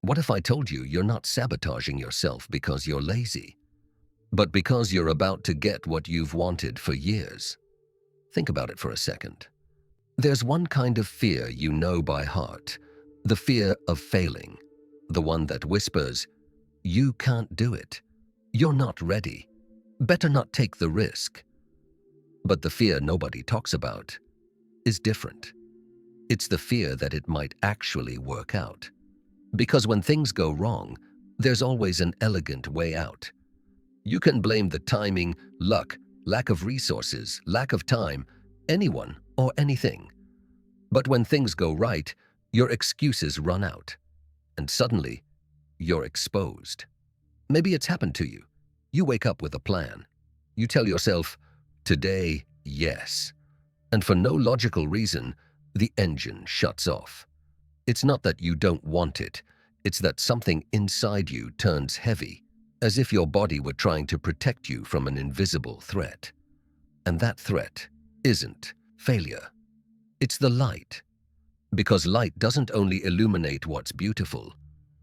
What if I told you you're not sabotaging yourself because you're lazy, but because you're about to get what you've wanted for years? Think about it for a second. There's one kind of fear you know by heart, the fear of failing, the one that whispers, "You can't do it. You're not ready. Better not take the risk." But the fear nobody talks about is different. It's the fear that it might actually work out. Because when things go wrong, there's always an elegant way out. You can blame the timing, luck, lack of resources, lack of time, anyone or anything. But when things go right, your excuses run out, and suddenly, you're exposed. Maybe it's happened to you. You wake up with a plan. You tell yourself, "Today, yes." And for no logical reason, the engine shuts off. It's not that you don't want it. It's that something inside you turns heavy, as if your body were trying to protect you from an invisible threat. And that threat isn't failure. It's the light. Because light doesn't only illuminate what's beautiful,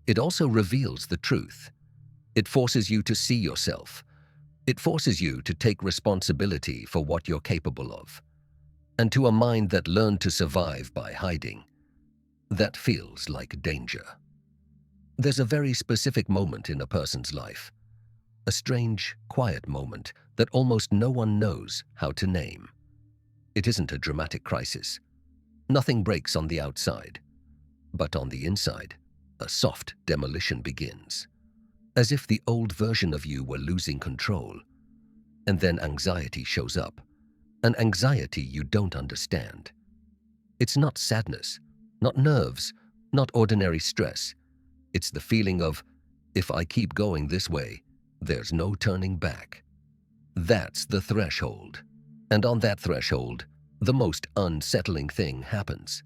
it also reveals the truth. It forces you to see yourself. It forces you to take responsibility for what you're capable of. And to a mind that learned to survive by hiding, that feels like danger. There's a very specific moment in a person's life, a strange, quiet moment that almost no one knows how to name. It isn't a dramatic crisis. Nothing breaks on the outside. But on the inside, a soft demolition begins, as if the old version of you were losing control. And then anxiety shows up, an anxiety you don't understand. It's not sadness, not nerves, not ordinary stress. It's the feeling of, if I keep going this way, there's no turning back. That's the threshold. And on that threshold, the most unsettling thing happens.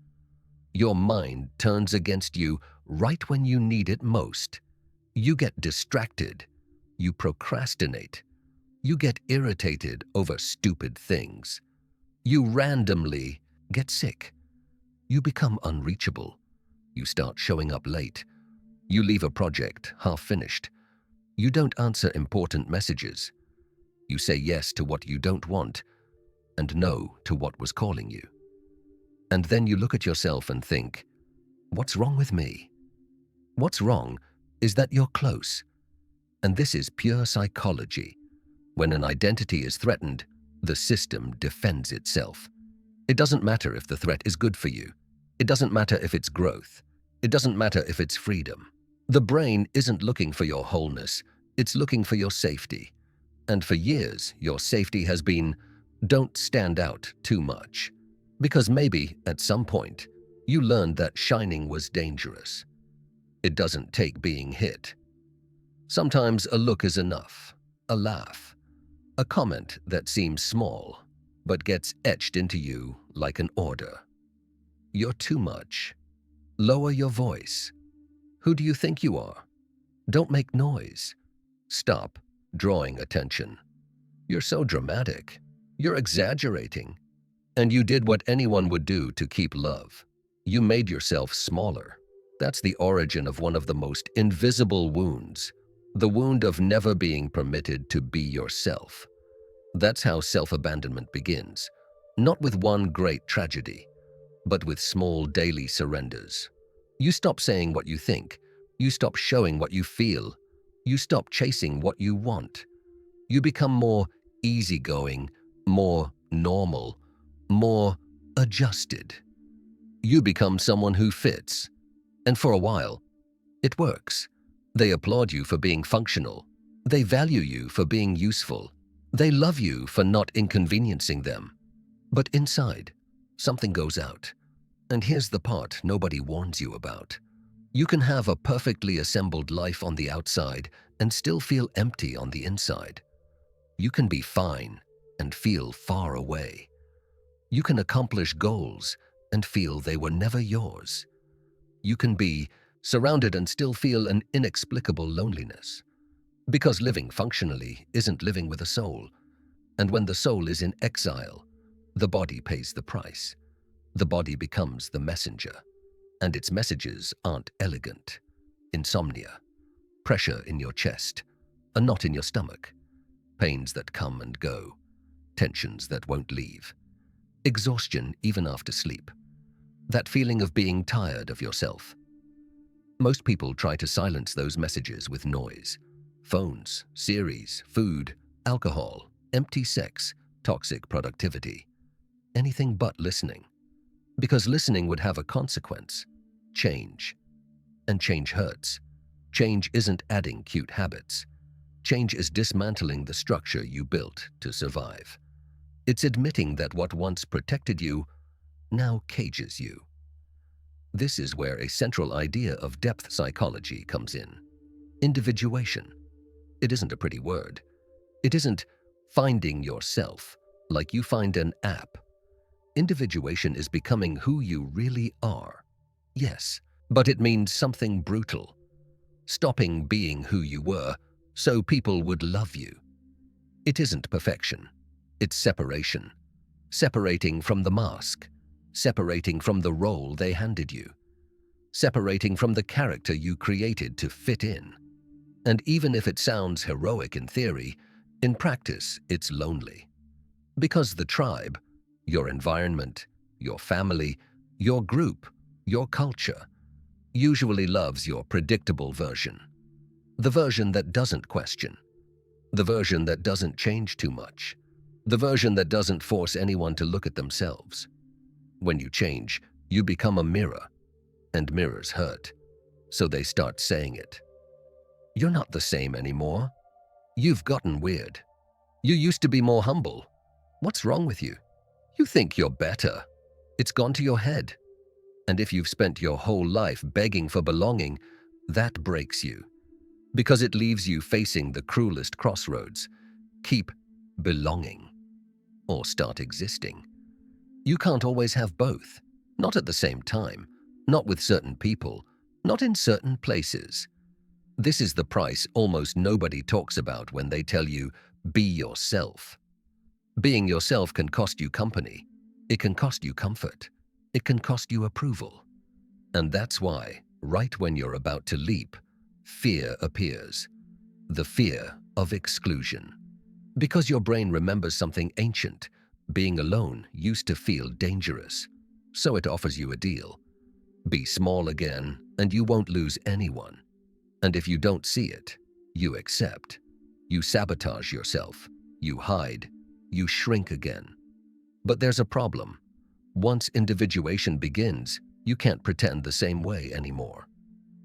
Your mind turns against you right when you need it most. You get distracted. You procrastinate. You get irritated over stupid things. You randomly get sick. You become unreachable. You start showing up late. You leave a project half-finished. You don't answer important messages. You say yes to what you don't want and no to what was calling you. And then you look at yourself and think, what's wrong with me? What's wrong is that you're close. And this is pure psychology. When an identity is threatened, the system defends itself. It doesn't matter if the threat is good for you. It doesn't matter if it's growth. It doesn't matter if it's freedom. The brain isn't looking for your wholeness. It's looking for your safety. And for years, your safety has been, don't stand out too much. Because maybe, at some point, you learned that shining was dangerous. It doesn't take being hit. Sometimes a look is enough, a laugh, a comment that seems small, but gets etched into you like an order. You're too much. Lower your voice. Who do you think you are? Don't make noise. Stop drawing attention. You're so dramatic. You're exaggerating. And you did what anyone would do to keep love. You made yourself smaller. That's the origin of one of the most invisible wounds, the wound of never being permitted to be yourself. That's how self-abandonment begins, not with one great tragedy, but with small daily surrenders. You stop saying what you think. You stop showing what you feel. You stop chasing what you want. You become more easygoing, more normal, more adjusted. You become someone who fits. And for a while, it works. They applaud you for being functional. They value you for being useful. They love you for not inconveniencing them. But inside, something goes out. And here's the part nobody warns you about. You can have a perfectly assembled life on the outside and still feel empty on the inside. You can be fine and feel far away. You can accomplish goals and feel they were never yours. You can be surrounded and still feel an inexplicable loneliness. Because living functionally isn't living with a soul. And when the soul is in exile, the body pays the price. The body becomes the messenger, and its messages aren't elegant. insomnia, pressure in your chest, a knot in your stomach, pains that come and go, tensions that won't leave, exhaustion even after sleep, that feeling of being tired of yourself. Most people try to silence those messages with noise. Phones, series, food, alcohol, empty sex, toxic productivity. Anything but listening. Because listening would have a consequence. Change. And change hurts. Change isn't adding cute habits. Change is dismantling the structure you built to survive. It's admitting that what once protected you now cages you. This is where a central idea of depth psychology comes in. Individuation. It isn't a pretty word. It isn't finding yourself like you find an app. Individuation is becoming who you really are. Yes, but it means something brutal. Stopping being who you were so people would love you. It isn't perfection. It's separation. Separating from the mask. Separating from the role they handed you. Separating from the character you created to fit in. And even if it sounds heroic in theory, in practice it's lonely. Because the tribe, your environment, your family, your group, your culture, usually loves your predictable version. The version that doesn't question. The version that doesn't change too much. The version that doesn't force anyone to look at themselves. When you change, you become a mirror, and mirrors hurt, so they start saying it. You're not the same anymore. You've gotten weird. You used to be more humble. What's wrong with you? You think you're better. It's gone to your head. And if you've spent your whole life begging for belonging, that breaks you, because it leaves you facing the cruelest crossroads. Keep belonging, or start existing. You can't always have both, not at the same time, not with certain people, not in certain places. This is the price almost nobody talks about when they tell you, be yourself. Being yourself can cost you company. It can cost you comfort. It can cost you approval. And that's why, right when you're about to leap, fear appears. The fear of exclusion. Because your brain remembers something ancient. Being alone used to feel dangerous. So it offers you a deal. Be small again, and you won't lose anyone. And if you don't see it, you accept. You sabotage yourself. You hide. You shrink again. But there's a problem. Once individuation begins, you can't pretend the same way anymore.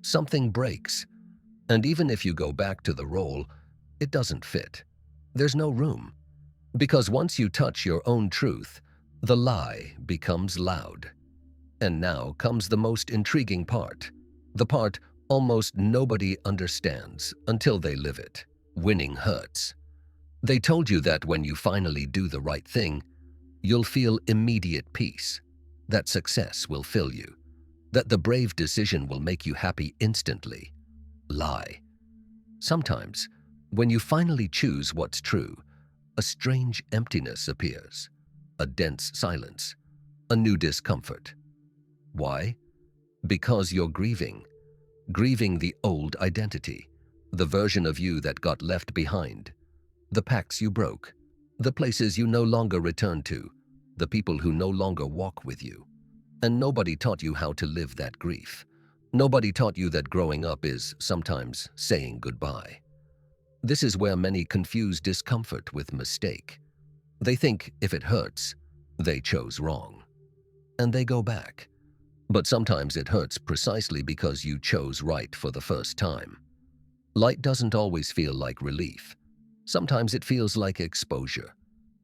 Something breaks. And even if you go back to the role, it doesn't fit. There's no room. Because once you touch your own truth, the lie becomes loud. And now comes the most intriguing part. The part almost nobody understands until they live it. Winning hurts. They told you that when you finally do the right thing, you'll feel immediate peace, that success will fill you, that the brave decision will make you happy instantly. Lie. Sometimes, when you finally choose what's true, a strange emptiness appears, a dense silence, a new discomfort. Why? Because you're grieving the old identity, the version of you that got left behind, the pacts you broke, the places you no longer return to, the people who no longer walk with you. And nobody taught you how to live that grief. Nobody taught you that growing up is sometimes saying goodbye. This is where many confuse discomfort with mistake. They think if it hurts, they chose wrong. And they go back. But sometimes it hurts precisely because you chose right for the first time. Light doesn't always feel like relief. Sometimes it feels like exposure,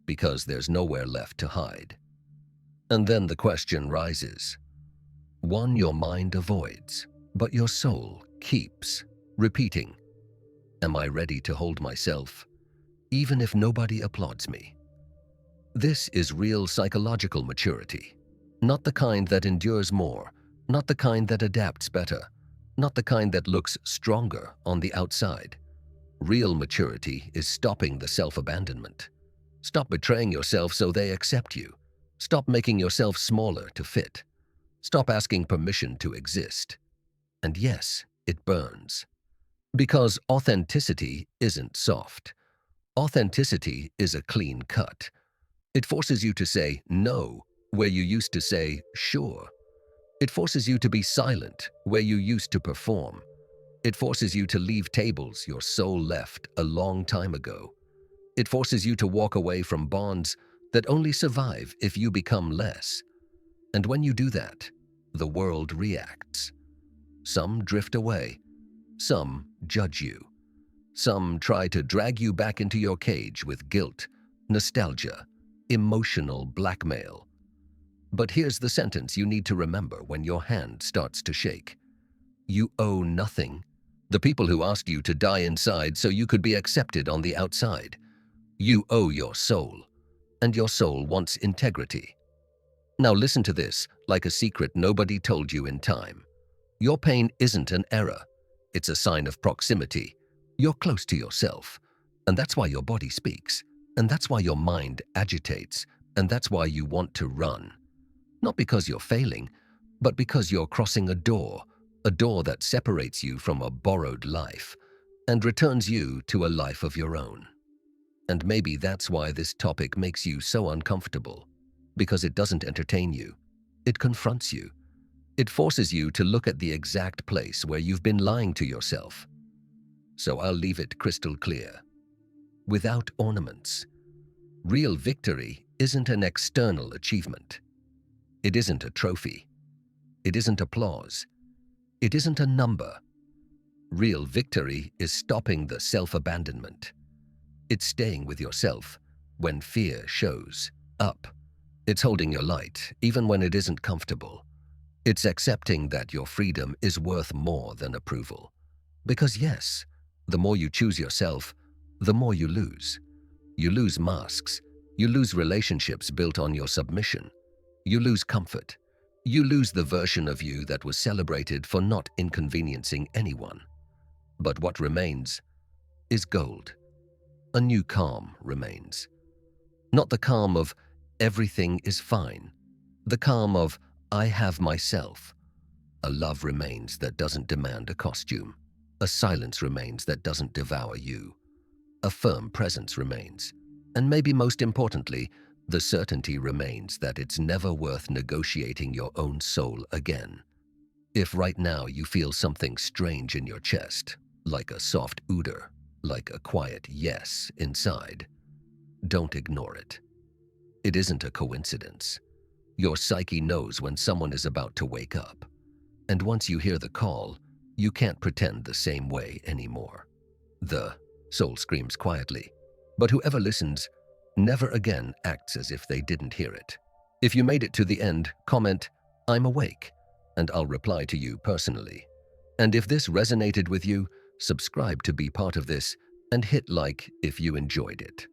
because there's nowhere left to hide. And then the question rises. One your mind avoids, but your soul keeps repeating. Am I ready to hold myself, even if nobody applauds me? This is real psychological maturity. Not the kind that endures more, not the kind that adapts better, not the kind that looks stronger on the outside. Real maturity is stopping the self-abandonment. Stop betraying yourself so they accept you. Stop making yourself smaller to fit. Stop asking permission to exist. And yes, it burns. Because authenticity isn't soft. Authenticity is a clean cut. It forces you to say no where you used to say sure. It forces you to be silent where you used to perform. It forces you to leave tables your soul left a long time ago. It forces you to walk away from bonds that only survive if you become less. And when you do that, the world reacts. Some drift away. Some judge you. Some try to drag you back into your cage with guilt, nostalgia, emotional blackmail. But here's the sentence you need to remember when your hand starts to shake. You owe nothing. The people who asked you to die inside so you could be accepted on the outside. You owe your soul, and your soul wants integrity. Now listen to this like a secret nobody told you in time. Your pain isn't an error. It's a sign of proximity. You're close to yourself, and that's why your body speaks, and that's why your mind agitates, and that's why you want to run. Not because you're failing, but because you're crossing a door that separates you from a borrowed life and returns you to a life of your own. And maybe that's why this topic makes you so uncomfortable, because it doesn't entertain you. It confronts you. It forces you to look at the exact place where you've been lying to yourself. So I'll leave it crystal clear. Without ornaments, real victory isn't an external achievement. It isn't a trophy. It isn't applause. It isn't a number. Real victory is stopping the self-abandonment. It's staying with yourself when fear shows up. It's holding your light even when it isn't comfortable. It's accepting that your freedom is worth more than approval. Because yes, the more you choose yourself, the more you lose. You lose masks. You lose relationships built on your submission. You lose comfort. You lose the version of you that was celebrated for not inconveniencing anyone. But what remains is gold. A new calm remains. Not the calm of everything is fine. The calm of I have myself. A love remains that doesn't demand a costume. A silence remains that doesn't devour you. A firm presence remains. And maybe most importantly, the certainty remains that it's never worth negotiating your own soul again. If right now you feel something strange in your chest, like a soft odor, like a quiet yes inside, don't ignore it. It isn't a coincidence. Your psyche knows when someone is about to wake up. And once you hear the call, you can't pretend the same way anymore. The soul screams quietly, but whoever listens never again acts as if they didn't hear it. If you made it to the end, comment, I'm awake, and I'll reply to you personally. And if this resonated with you, subscribe to be part of this and hit like if you enjoyed it.